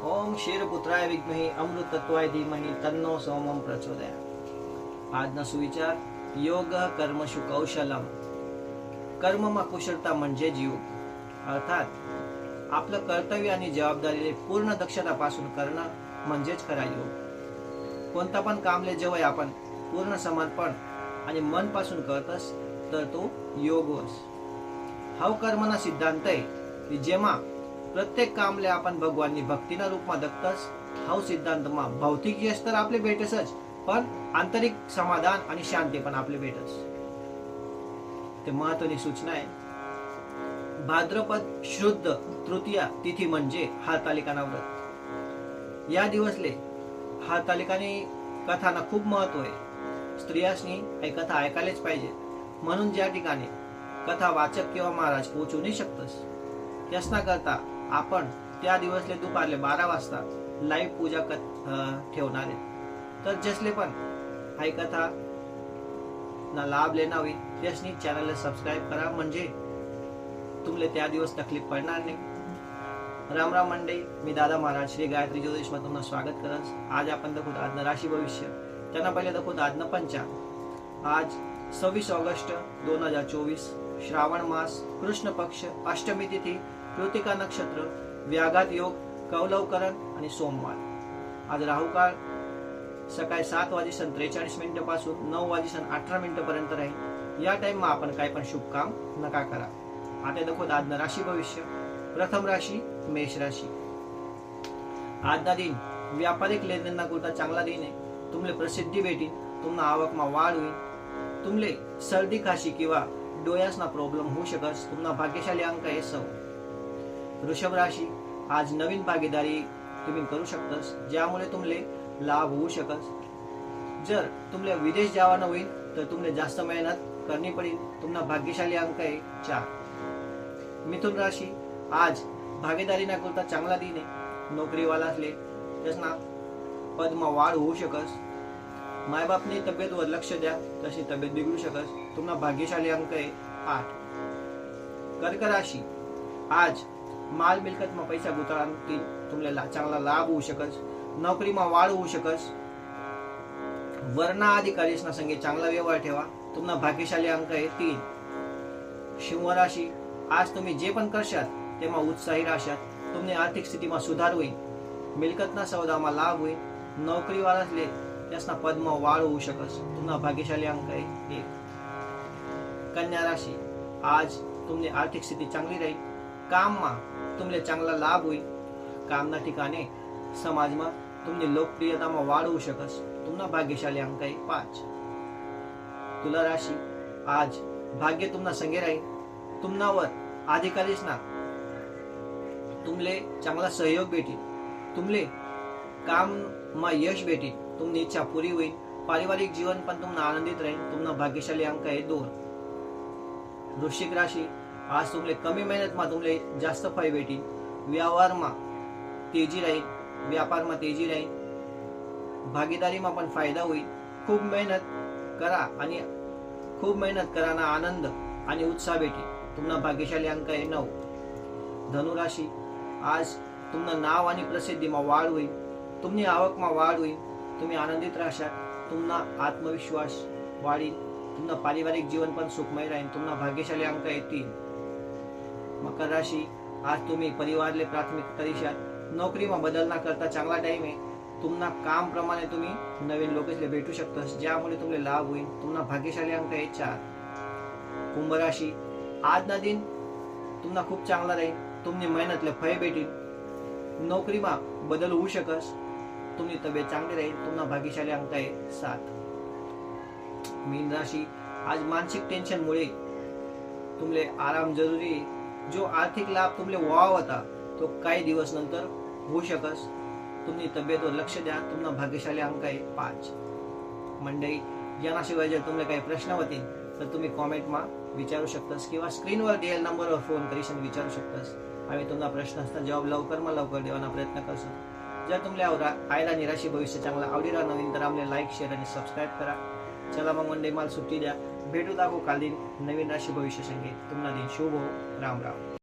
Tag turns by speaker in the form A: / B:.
A: ओम क्षीरपुत्राय विद्महे अमृतत्वाय धीमहि तन्नो सोमम प्रचोदयात्। આજનો સુવિચાર યોગ કર્મશુ કૌશલમ। कर्मમાં કુશળતા म्हणजे જ योग, अर्थात आपलं कर्तव्य आणि जबाबदारीले पूर्ण दक्षतापासून करणं म्हणजेच खरा योग। कोणता पण कामले जेव्हा आपण पूर्ण समर्पण आणि मनपासून करतस तर तो योग होस। हा कर्मना सिद्धांत आहे की जेव्हा प्रत्येक कामले आपण भगवाननी भक्तीना रूपમાં दखतस। हा सिद्धांतમાં भौतिक यश तर आपले भेटसच, पण आंतरिक समाधान आणि शांती पण आपले भेटस। ते महत्त्वाची सूचना आहे। भाद्रपद शुद्ध तृतीया तिथी म्हणजे हरतालिका व्रत। या दिवसले हरतालिकानी कथाना खूप महत्व आहे। स्त्रियांनी ही कथा ऐकायलाच पाहिजे, म्हणून ज्या ठिकाणी कथा वाचक किंवा महाराज पोहोचू नाही शकतस त्यासना करता आपण त्या दिवसले दुपारले 12 वाजता लाईव्ह पूजा ठेवणार आहे। तर जसले पण ही कथा ना लाभ लेना होईल त्यासनी चॅनलला सबस्क्राइब करा, म्हणजे तुमले त्या दिवस तकलीफ पडणार नाही। राम राम मंडळी, मी दादा महाराज श्री गायत्री ज्योतिष मध्ये तुमचं स्वागत करस। आज आपण देखो आजनं राशी भविष्य, त्यांना पहिले देखो आजनं पंचांग। आज 26 ऑगस्ट 2024 श्रावण मास, कृष्ण पक्ष, अष्टमी तिथी, कृतिका नक्षत्र, व्याघात योग, कौलवकरण आणि सोमवार। आज राहू काळ सकाळी 7:43 पासून 9:18 पर्यंत राहील। या टाइम मा आपण काही पण शुभ काम नका करा। आता देखो आजनं राशी भविष्य। प्रथम राशी मेष राशी। आजना दिन व्यापारिक लेनदेनना करता चांगला दिन आहे। तुमले प्रसिद्धी भेटी, तुमना आवकमा वाढ होईल। तुमले सर्दी खाशी किंवा डोळ्यासना प्रॉब्लेम होऊ शकस। तुमना भाग्यशाली अंक आहे 6। वृषभ राशी। आज नवीन भागीदारी तुम्ही करू शकतस, ज्यामुळे तुमले लाभ होऊ शकस। जर तुमले विदेश जावानं होईल तर तुमले जास्त मेहनत करनी पडेल। तुमना भाग्यशाली अंक आहे 4। मिथुन राशी। आज भागीदारीना करता चांगला दिन आहे। नोकरीवाला असले त्यासना पदमा वाढ होऊ शकस। मायबापनी तब्येतवर लक्ष द्या, तशी तब्येत बिघडू शकस। तुमना भाग्यशाली अंक आहे 8। कर्क राशी। आज माल मिलकतमा पैसा गुताळातील तुमले चांगला लाभ होऊ शकस। नोकरीमा वाढ होऊ शकस। वर्णा अधिकारीसना संगे चांगला व्यवहार ठेवा। तुमना भाग्यशाली अंक आहे 3। सिंह राशी। आज तुम्ही जे पण करशात तेमा उत्साही राहशात। तुमने आर्थिक स्थितीमा सुधार होईल। मिलकतना सौदामा लाभ होईल। नोकरीवाला असले त्यासना पदमा वाढ होऊ शकस। तुमना भाग्यशाली अंक आहे 1। कन्या राशी। आज तुमने आर्थिक स्थिती चांगली राहील। काममा तुमले चांगला लाभ होईल। कामना ठिकाणे समाजमा तुमनी लोकप्रियतामा वाढ होऊ शकस। तुमना भाग्यशाली अंक आहे 5। तुला राशी। आज भाग्य तुमना संगे राहील। तुमनावर अधिकारीसना तुमले चांगला सहयोग भेटेल। तुमले काममा यश भेटेल। तुमनी इच्छा पुरी होईल। पारिवारिक जीवन पण तुमना आनंदित राहील। तुमना भाग्यशाली अंक आहे 2। वृश्चिक राशी। आज तुमले कमी मेहनतमा तुमले जास्त फळ भेटेल। व्यवहारमा तेजी राहील। व्यापारमा तेजी राहील। भागीदारीमा पण फायदा होईल। खूप मेहनत कराना आनंद आणि उत्साह भेटेल। तुमना भाग्यशाली अंक आहे 9। धनुराशी। आज तुमना नाव आणि प्रसिद्धीमा वाढ होईल। तुमनी आवकमा वाढ होईल। तुम्ही आनंदित राहशात। तुमना आत्मविश्वास वाढील। तुमना पारिवारिक जीवन पण सुखमय राहील। तुमना भाग्यशाली अंक आहे 3। मकर राशी। आज तुम्ही परिवारले प्राथमिकता दिशात। नोकरीमा बदल ना करता चांगला टाइम आहे। तुमना काम प्रमाणे तुम्ही नवीन लोकांसले भेटू शकतस, ज्यामुळे तुमले लाभ होईल। तुमना भाग्यशाली अंक आहे 4। कुंभ राशी। आजना दिन तुमना खूप चांगला राहील। तुमनी मेहनतले फळ भेटेल। नोकरीमा बदल होऊ शकस। तुमनी तब्येत चांगली राहील। तुमना भाग्यशाली अंक आहे 7। मीन राशी। आज मानसिक टेन्शन मुळे तुमले आराम जरुरी आहे। जो आर्थिक लाभ तुमले व्हावा होता तो काही दिवस नंतर होऊ शकस। तुम्ही तब्येतवर लक्ष द्या। तुमना भाग्यशाली अंक आहे 5। मंडळी, याशिवाय जर तुमले काही प्रश्न होतील तर तुम्ही कॉमेंटमा विचारू शकतास किंवा स्क्रीनवर दिलेल्या नंबरवर फोन करून विचारू शकतास। आम्ही तुमचा प्रश्न असता जवाब लवकर देवाना प्रयत्न करतो। जर तुमले आयला निराशी भविष्य चांगला आवडीला नवीन तर आम्हाला लाईक, शेअर आणि सबस्क्राइब करा। चला मग मंडळी, मला सुट्टी द्या। भेटू दाखवू काल दिन नवीन राशी भविष्य संगे। तुम्हाला दिन शुभ हो। राम राम।